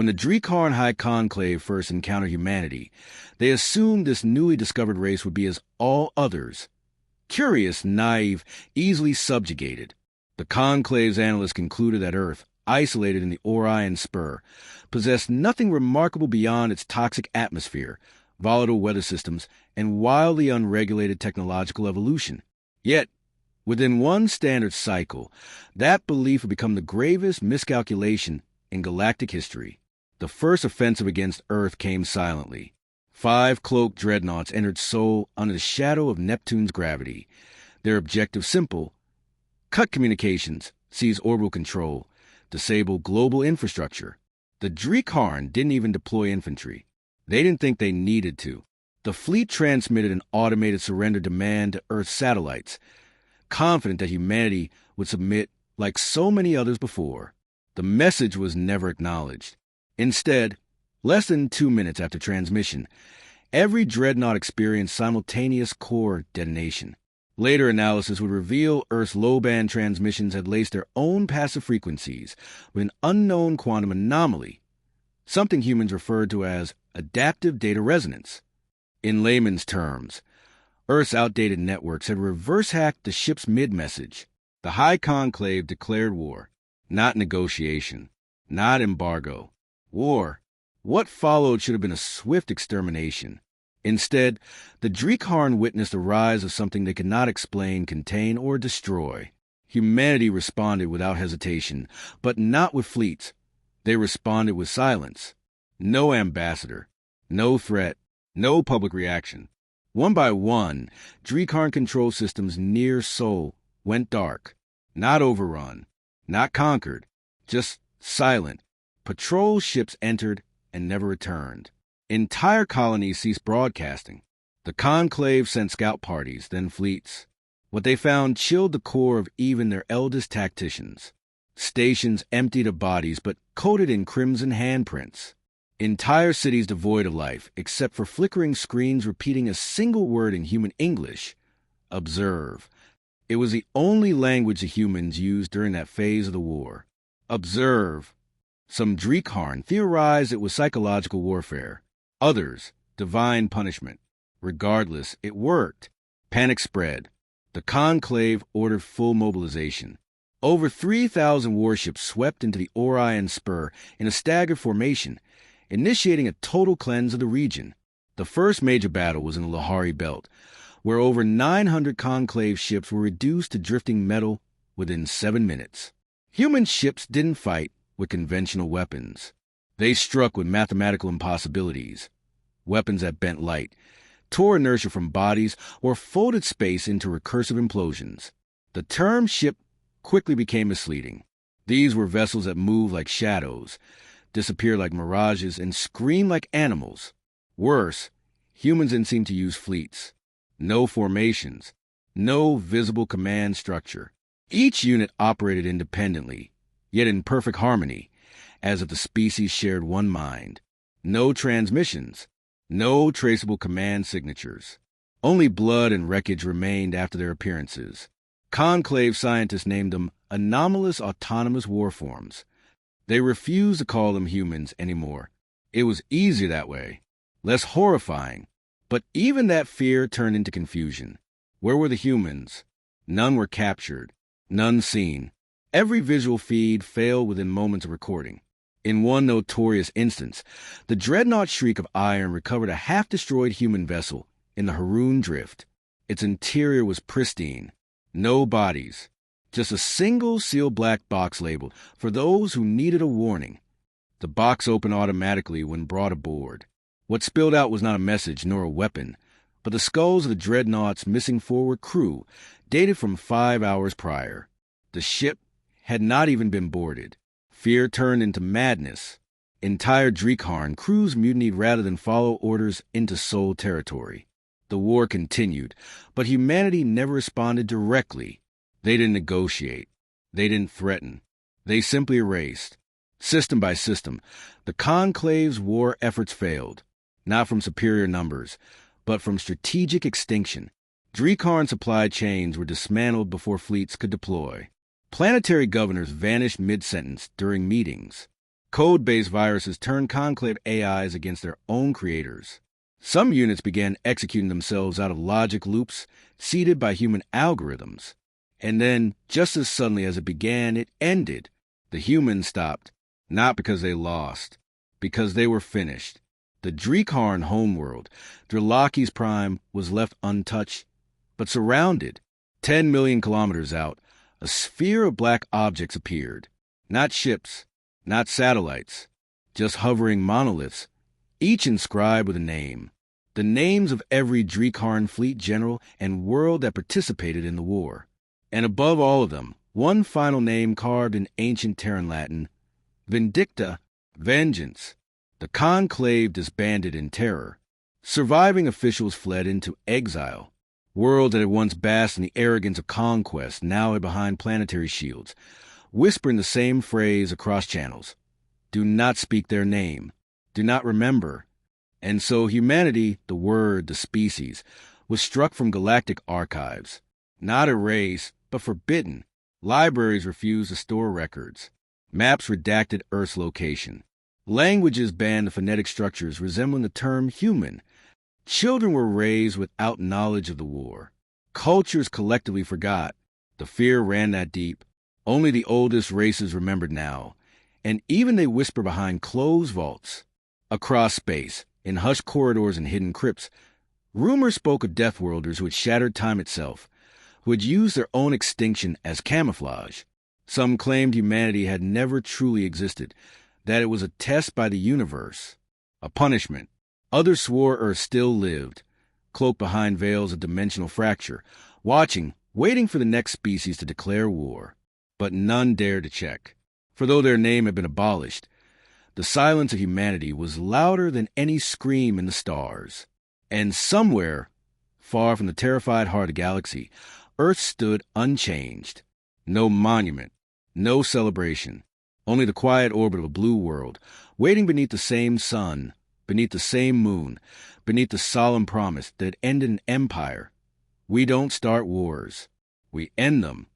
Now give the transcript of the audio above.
When the Drekarn High Conclave first encountered humanity, they assumed this newly discovered race would be as all others. Curious, naive, easily subjugated. The Conclave's analysts concluded that Earth, isolated in the Orion Spur, possessed nothing remarkable beyond its toxic atmosphere, volatile weather systems, and wildly unregulated technological evolution. Yet, within one standard cycle, that belief would become the gravest miscalculation in galactic history. The first offensive against Earth came silently. 5 cloaked dreadnoughts entered Sol under the shadow of Neptune's gravity. Their objective simple: cut communications, seize orbital control, disable global infrastructure. The Drekarn didn't even deploy infantry. They didn't think they needed to. The fleet transmitted an automated surrender demand to Earth's satellites, confident that humanity would submit like so many others before. The message was never acknowledged. Instead, less than 2 minutes after transmission, every dreadnought experienced simultaneous core detonation. Later analysis would reveal Earth's low-band transmissions had laced their own passive frequencies with an unknown quantum anomaly, something humans referred to as adaptive data resonance. In layman's terms, Earth's outdated networks had reverse-hacked the ship's mid-message. The High Conclave declared war, not negotiation, not embargo. War. What followed should have been a swift extermination. Instead, the Drekarn witnessed the rise of something they could not explain, contain, or destroy. Humanity responded without hesitation, but not with fleets. They responded with silence. No ambassador, no threat, no public reaction. One by one, Drekarn control systems near Sol went dark. Not overrun, not conquered, just silent. Patrol ships entered and never returned. Entire colonies ceased broadcasting. The Conclave sent scout parties, then fleets. What they found chilled the core of even their eldest tacticians. Stations emptied of bodies but coated in crimson handprints. Entire cities devoid of life, except for flickering screens repeating a single word in human English: observe. It was the only language the humans used during that phase of the war. Observe. Some Drekarn theorized it was psychological warfare. Others, divine punishment. Regardless, it worked. Panic spread. The Conclave ordered full mobilization. Over 3,000 warships swept into the Orion Spur in a staggered formation, initiating a total cleanse of the region. The first major battle was in the Lahari Belt, where over 900 Conclave ships were reduced to drifting metal within 7 minutes. Human ships didn't fight with conventional weapons. They struck with mathematical impossibilities. Weapons that bent light, tore inertia from bodies, or folded space into recursive implosions. The term ship quickly became misleading. These were vessels that moved like shadows, disappeared like mirages, and screamed like animals. Worse, humans didn't seem to use fleets. No formations. No visible command structure. Each unit operated independently, yet in perfect harmony, as if the species shared one mind. No transmissions. No traceable command signatures. Only blood and wreckage remained after their appearances. Conclave scientists named them anomalous autonomous warforms. They refused to call them humans anymore. It was easier that way, less horrifying. But even that fear turned into confusion. Where were the humans? None were captured, none seen. Every visual feed failed within moments of recording. In one notorious instance, the dreadnought Shriek of Iron recovered a half-destroyed human vessel in the Haroon Drift. Its interior was pristine. No bodies. Just a single sealed black box labeled for those who needed a warning. The box opened automatically when brought aboard. What spilled out was not a message nor a weapon, but the skulls of the dreadnought's missing forward crew, dated from 5 hours prior. The ship had not even been boarded. Fear turned into madness. Entire Drekarn crews mutinied rather than follow orders into Sol territory. The war continued, but humanity never responded directly. They didn't negotiate. They didn't threaten. They simply erased. System by system, the Conclave's war efforts failed, not from superior numbers, but from strategic extinction. Drekarn supply chains were dismantled before fleets could deploy. Planetary governors vanished mid-sentence during meetings. Code-based viruses turned Conclave AIs against their own creators. Some units began executing themselves out of logic loops seeded by human algorithms. And then, just as suddenly as it began, it ended. The humans stopped, not because they lost, because they were finished. The Dreekharn homeworld, Drelaki's prime, was left untouched, but surrounded. 10 million kilometers out, a sphere of black objects appeared. Not ships, not satellites, just hovering monoliths, each inscribed with a name. The names of every Dreekharn fleet general and world that participated in the war. And above all of them, one final name carved in ancient Terran Latin, Vindicta, vengeance. The Conclave disbanded in terror. Surviving officials fled into exile. Worlds that had once basked in the arrogance of conquest now hid behind planetary shields, whispering the same phrase across channels. Do not speak their name. Do not remember. And so humanity, the word, the species, was struck from galactic archives. Not erased, but forbidden. Libraries refused to store records. Maps redacted Earth's location. Languages banned the phonetic structures resembling the term human. Children were raised without knowledge of the war. Cultures collectively forgot. The fear ran that deep. Only the oldest races remembered now. And even they whisper behind closed vaults. Across space, in hushed corridors and hidden crypts, rumors spoke of Deathworlders who had shattered time itself, who had used their own extinction as camouflage. Some claimed humanity had never truly existed, that it was a test by the universe, a punishment. Others swore Earth still lived, cloaked behind veils of dimensional fracture, watching, waiting for the next species to declare war. But none dared to check, for though their name had been abolished, the silence of humanity was louder than any scream in the stars. And somewhere, far from the terrified heart of the galaxy, Earth stood unchanged. No monument, no celebration, only the quiet orbit of a blue world, waiting beneath the same sun, beneath the same moon, beneath the solemn promise that ended an empire. We don't start wars. We end them.